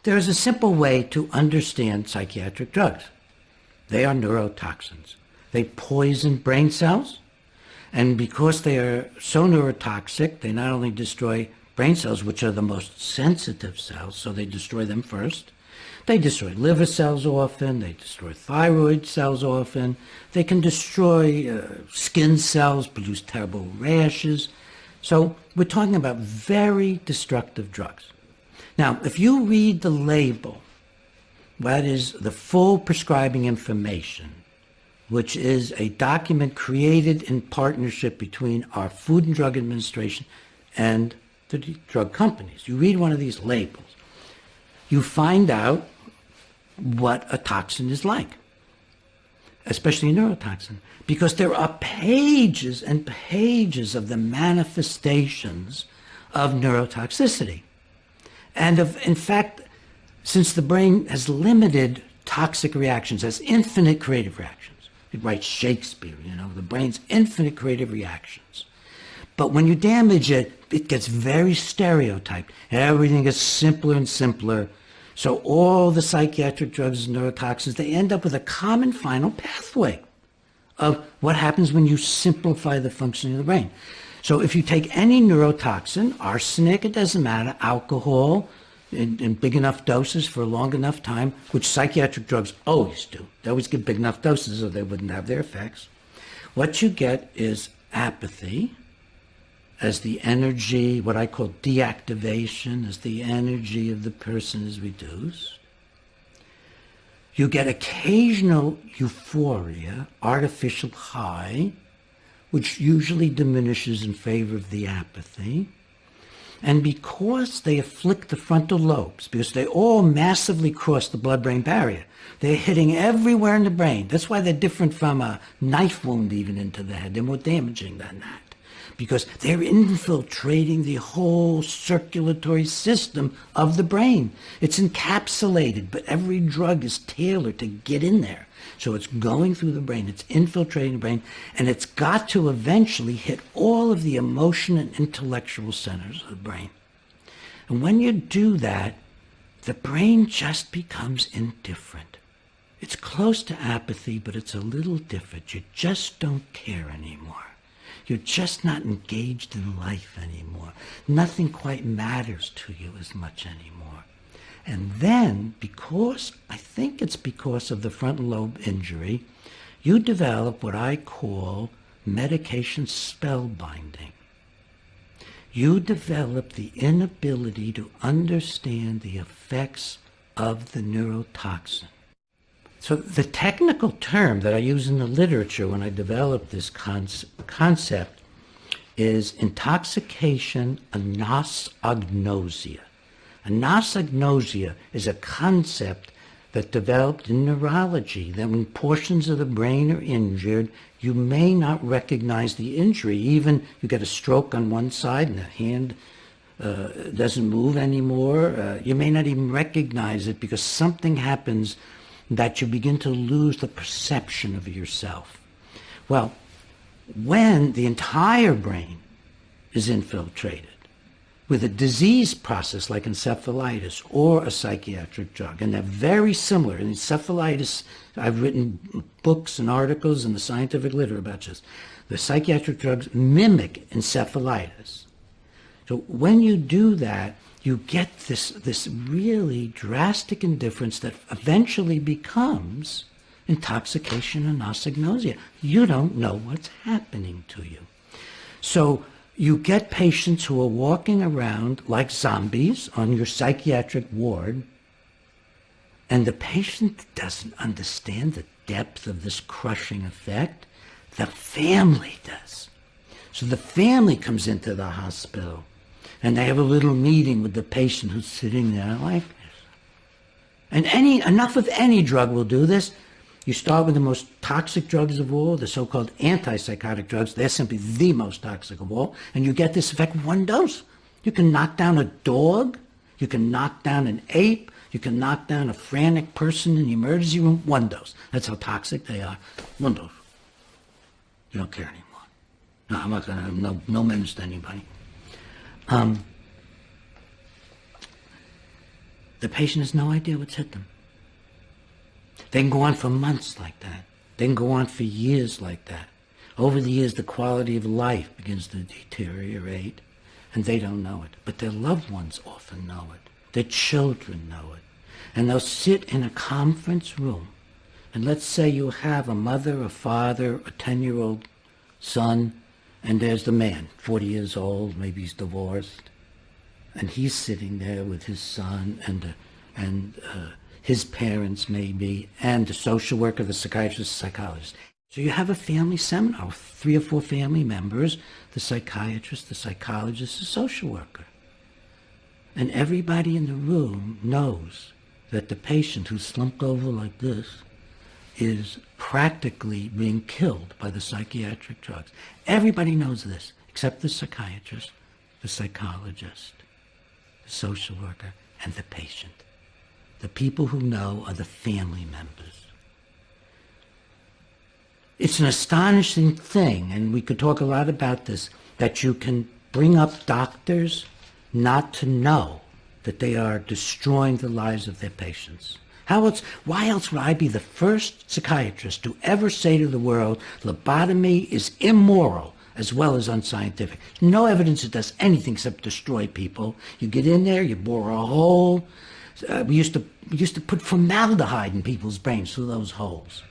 There is a simple way to understand psychiatric drugs. They are neurotoxins. They poison brain cells, and because they are so neurotoxic, they not only destroy brain cells, which are the most sensitive cells, so they destroy them first. They destroy liver cells often. They destroy thyroid cells often. They can destroy skin cells, produce terrible rashes. So we're talking about very destructive drugs. Now, if you read the label, that is the full prescribing information, which is a document created in partnership between our Food and Drug Administration and the drug companies. You read one of these labels, you find out what a toxin is like, especially a neurotoxin, because there are pages and pages of the manifestations of neurotoxicity. And in fact, since the brain has limited toxic reactions, has infinite creative reactions. It writes Shakespeare, the brain's infinite creative reactions. But when you damage it, it gets very stereotyped. Everything gets simpler and simpler. So all the psychiatric drugs and neurotoxins, they end up with a common final pathway of what happens when you simplify the functioning of the brain. So if you take any neurotoxin, arsenic, it doesn't matter, alcohol, in big enough doses for a long enough time, which psychiatric drugs always do. They always give big enough doses or they wouldn't have their effects. What you get is apathy as the energy, what I call deactivation, as the energy of the person is reduced. You get occasional euphoria, artificial high, which usually diminishes in favor of the apathy. And because they afflict the frontal lobes, because they all massively cross the blood-brain barrier, they're hitting everywhere in the brain. That's why they're different from a knife wound even into the head. They're more damaging than that, because they're infiltrating the whole circulatory system of the brain. It's encapsulated, but every drug is tailored to get in there. So it's going through the brain, it's infiltrating the brain, and it's got to eventually hit all of the emotion and intellectual centers of the brain. And when you do that, the brain just becomes indifferent. It's close to apathy, but it's a little different. You just don't care anymore. You're just not engaged in life anymore. Nothing quite matters to you as much anymore. And then, I think it's because of the frontal lobe injury, you develop what I call medication spellbinding. You develop the inability to understand the effects of the neurotoxin. So the technical term that I use in the literature when I develop this concept is intoxication anosognosia. Anosognosia is a concept that developed in neurology, that when portions of the brain are injured, you may not recognize the injury. Even you get a stroke on one side and the hand doesn't move anymore. You may not even recognize it because something happens that you begin to lose the perception of yourself. Well, when the entire brain is infiltrated with a disease process like encephalitis or a psychiatric drug, and they're very similar. In encephalitis, I've written books and articles in the scientific literature about this. The psychiatric drugs mimic encephalitis. So when you do that, you get this really drastic indifference that eventually becomes intoxication and anosognosia. You don't know what's happening to you. So you get patients who are walking around like zombies on your psychiatric ward, and the patient doesn't understand the depth of this crushing effect. The family does. So the family comes into the hospital, and they have a little meeting with the patient who's sitting there like this. And enough of any drug will do this. You start with the most toxic drugs of all, the so-called antipsychotic drugs. They're simply the most toxic of all. And you get this effect with one dose. You can knock down a dog. You can knock down an ape. You can knock down a frantic person in the emergency room. One dose. That's how toxic they are. One dose. You don't care anymore. No, I'm not going to have no menace to anybody. The patient has no idea what's hit them. They can go on for months like that. They can go on for years like that. Over the years, the quality of life begins to deteriorate, and they don't know it. But their loved ones often know it. Their children know it. And they'll sit in a conference room, and let's say you have a mother, a father, a 10-year-old son, and there's the man, 40 years old, maybe he's divorced, and he's sitting there with his son and his parents maybe, and the social worker, the psychiatrist, the psychologist. So you have a family seminar with 3 or 4 family members, the psychiatrist, the psychologist, the social worker. And everybody in the room knows that the patient who's slumped over like this is practically being killed by the psychiatric drugs. Everybody knows this, except the psychiatrist, the psychologist, the social worker, and the patient. The people who know are the family members. It's an astonishing thing, and we could talk a lot about this, that you can bring up doctors not to know that they are destroying the lives of their patients. Why else would I be the first psychiatrist to ever say to the world, lobotomy is immoral as well as unscientific? No evidence it does anything except destroy people. You get in there, you bore a hole. We used to put formaldehyde in people's brains through those holes.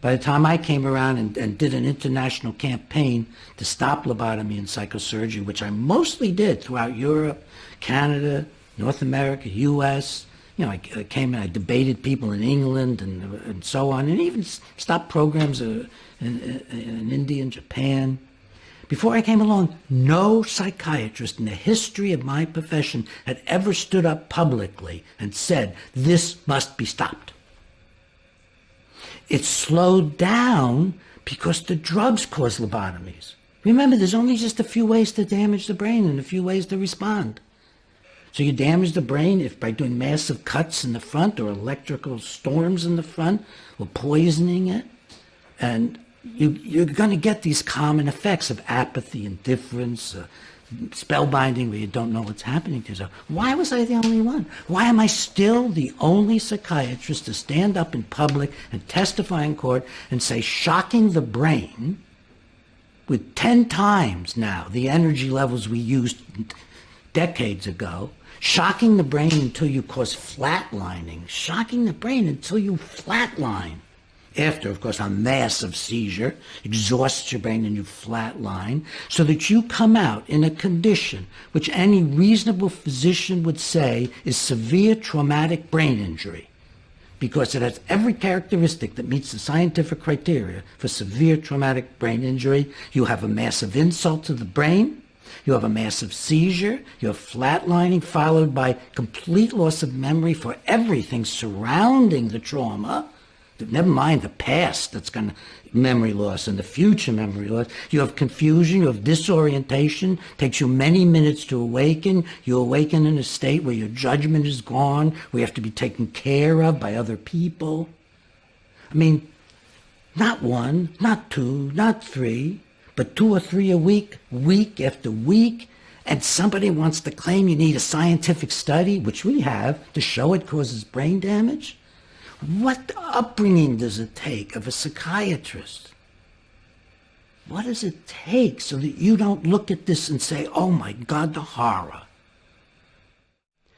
By the time I came around and did an international campaign to stop lobotomy and psychosurgery, which I mostly did throughout Europe, Canada, North America, U.S., I came and I debated people in England and so on, and even stopped programs in India and Japan. Before I came along, no psychiatrist in the history of my profession had ever stood up publicly and said, this must be stopped. It's slowed down because the drugs cause lobotomies. Remember, there's only just a few ways to damage the brain and a few ways to respond. So you damage the brain by doing massive cuts in the front or electrical storms in the front or poisoning it. And you're going to get these common effects of apathy, indifference, spellbinding where you don't know what's happening to yourself. Why was I the only one? Why am I still the only psychiatrist to stand up in public and testify in court and say shocking the brain with 10 times now the energy levels we used decades ago, shocking the brain until you cause flatlining, shocking the brain until you flatline. After, of course, a massive seizure exhausts your brain and you flatline, so that you come out in a condition which any reasonable physician would say is severe traumatic brain injury, because it has every characteristic that meets the scientific criteria for severe traumatic brain injury. You have a massive insult to the brain, you have a massive seizure, you have flatlining followed by complete loss of memory for everything surrounding the trauma. Never mind the past that's going to memory loss and the future memory loss. You have confusion, you have disorientation, takes you many minutes to awaken. You awaken in a state where your judgment is gone, where you have to be taken care of by other people. I mean, not 1, not 2, not 3, but 2 or 3 a week, week after week. And somebody wants to claim you need a scientific study, which we have, to show it causes brain damage? What upbringing does it take of a psychiatrist? What does it take so that you don't look at this and say, oh my God, the horror?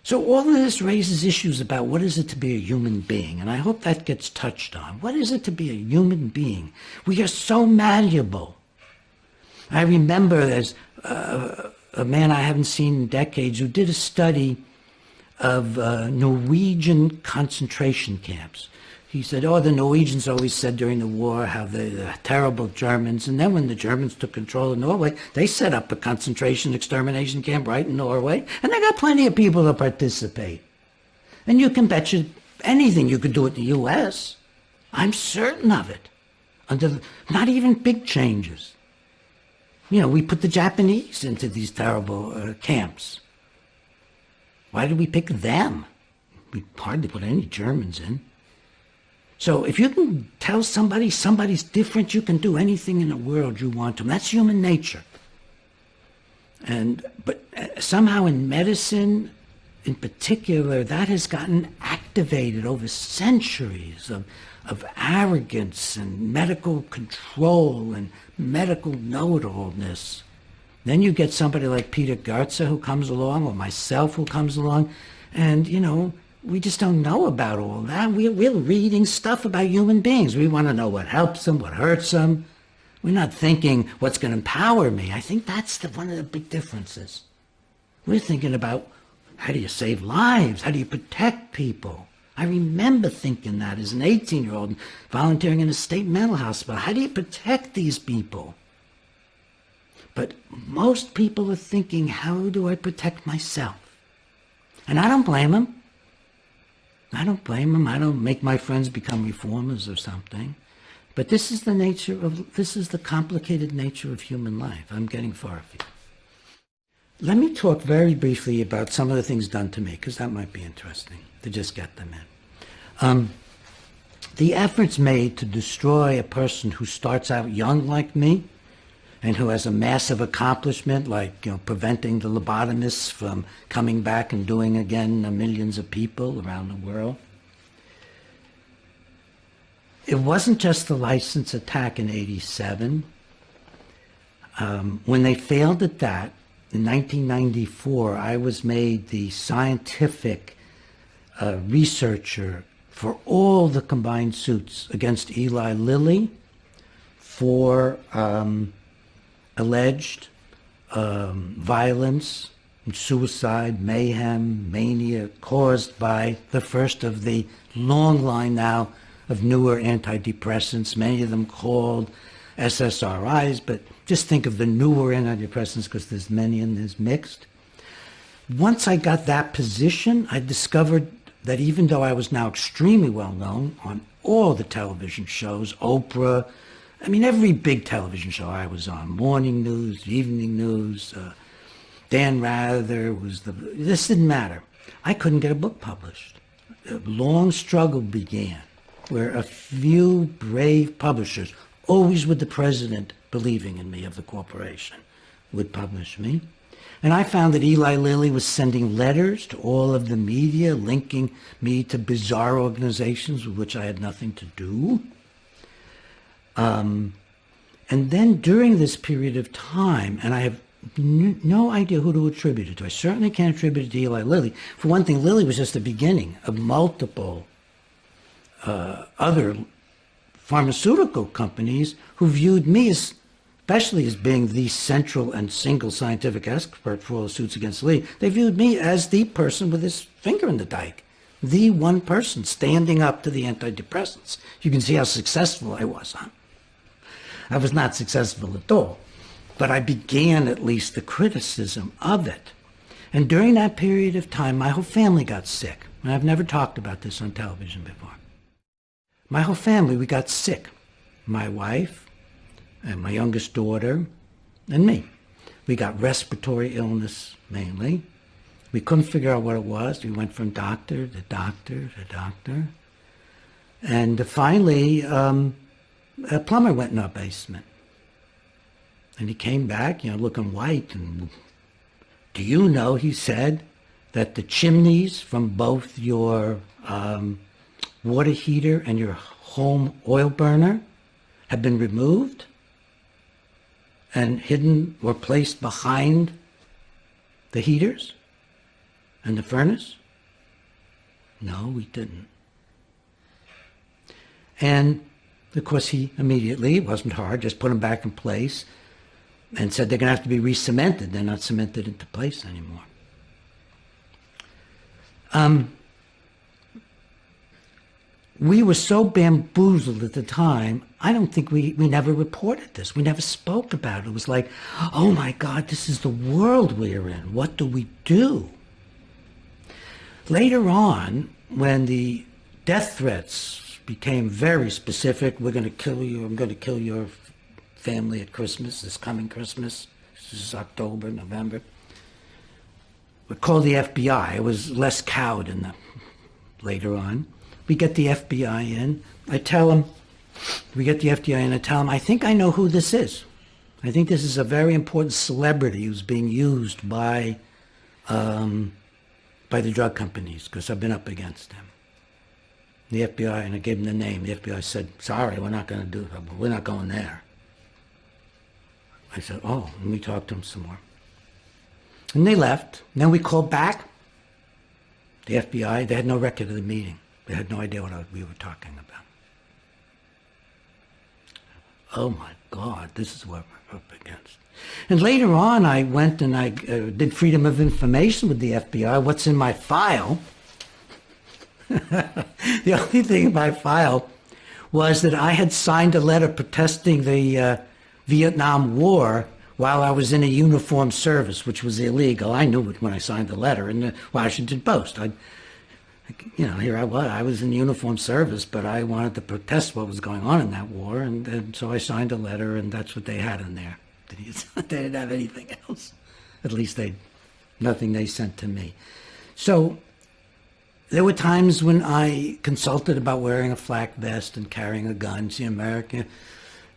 So all of this raises issues about what is it to be a human being, and I hope that gets touched on. What is it to be a human being? We are so malleable. I remember there's a man I haven't seen in decades who did a study of Norwegian concentration camps. He said, the Norwegians always said during the war how they're terrible Germans, and then when the Germans took control of Norway, they set up a concentration extermination camp right in Norway, and they got plenty of people to participate. And you can bet you anything you could do it in the U.S. I'm certain of it. Not even big changes. We put the Japanese into these terrible camps. Why did we pick them? We hardly put any Germans in. So if you can tell somebody's different, you can do anything in the world you want to. That's human nature. But somehow in medicine, in particular, that has gotten activated over centuries of arrogance and medical control and medical know-it-allness. Then you get somebody like Peter Goetze who comes along, or myself who comes along, and, you know, we just don't know about all that. We're reading stuff about human beings. We want to know what helps them, what hurts them. We're not thinking what's going to empower me. I think that's one of the big differences. We're thinking about how do you save lives? How do you protect people? I remember thinking that as an 18-year-old volunteering in a state mental hospital. How do you protect these people? But most people are thinking, how do I protect myself? And I don't blame them. I don't blame them. I don't make my friends become reformers or something. But this is the complicated nature of human life. I'm getting far afield. Let me talk very briefly about some of the things done to me, because that might be interesting to just get them in. The efforts made to destroy a person who starts out young like me and who has a massive accomplishment, like, you know, preventing the lobotomists from coming back and doing again millions of people around the world. It wasn't just the license attack in '87. When they failed at that, in 1994, I was made the scientific researcher for all the combined suits against Eli Lilly for alleged violence, suicide, mayhem, mania caused by the first of the long line now of newer antidepressants, many of them called SSRIs, but just think of the newer antidepressants because there's many and there's mixed. Once I got that position, I discovered that even though I was now extremely well known on all the television shows, Oprah, I mean, every big television show I was on, morning news, evening news, Dan Rather this didn't matter. I couldn't get a book published. A long struggle began where a few brave publishers, always with the president believing in me of the corporation, would publish me. And I found that Eli Lilly was sending letters to all of the media, linking me to bizarre organizations with which I had nothing to do. And then during this period of time, and I have no idea who to attribute it to. I certainly can't attribute it to Eli Lilly. For one thing, Lilly was just the beginning of multiple other pharmaceutical companies who viewed me especially as being the central and single scientific expert for all the suits against Lee. They viewed me as the person with his finger in the dike, the one person standing up to the antidepressants. You can see how successful I was, huh? I was not successful at all, but I began at least the criticism of it. And during that period of time, my whole family got sick. And I've never talked about this on television before. My whole family, we got sick. My wife and my youngest daughter and me. We got respiratory illness mainly. We couldn't figure out what it was. We went from doctor to doctor to doctor. And finally, a plumber went in our basement. And he came back, looking white. And do you know, he said, that the chimneys from both your water heater and your home oil burner have been removed and hidden or placed behind the heaters and the furnace? No, we didn't. And of course he immediately, it wasn't hard, just put them back in place and said they're going to have to be re-cemented. They're not cemented into place anymore. We were so bamboozled at the time, I don't think we never reported this. We never spoke about it. It was like, oh my God, this is the world we're in. What do we do? Later on, when the death threats became very specific, we're going to kill you, I'm going to kill your family at Christmas, this coming Christmas, this is October, November. We called the FBI. It was less cowed later on. We get the FBI in. I tell them, we get the FBI in, I tell them, I think I know who this is. I think this is a very important celebrity who's being used by by the drug companies because I've been up against them. The FBI, and I gave them the name. The FBI said, sorry, we're not going to do it. We're not going there. I said, oh, and we talked to them some more. And they left. And then we called back. The FBI, they had no record of the meeting. They had no idea what we were talking about. Oh my God, this is what we're up against. And later on, I went and I did freedom of information with the FBI. What's in my file? The only thing in my file was that I had signed a letter protesting the Vietnam War while I was in a uniformed service, which was illegal. I knew it when I signed the letter in the Washington Post. Here I was in uniformed service, but I wanted to protest what was going on in that war, and so I signed a letter, and that's what they had in there. They didn't have anything else. At least nothing they sent to me. So there were times when I consulted about wearing a flak vest and carrying a gun. See, America,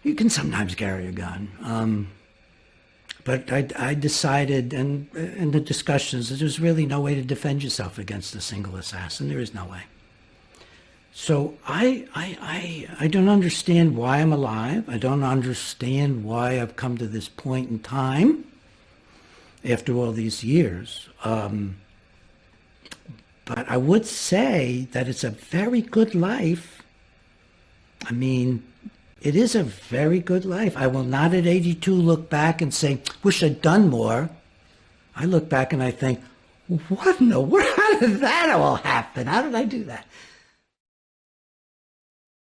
you can sometimes carry a gun. But I decided, and in the discussions, that there's really no way to defend yourself against a single assassin. There is no way. So I don't understand why I'm alive. I don't understand why I've come to this point in time after all these years. But I would say that it's a very good life. I mean, it is a very good life. I will not at 82 look back and say, wish I'd done more. I look back and I think, what in the world? How did that all happen? How did I do that?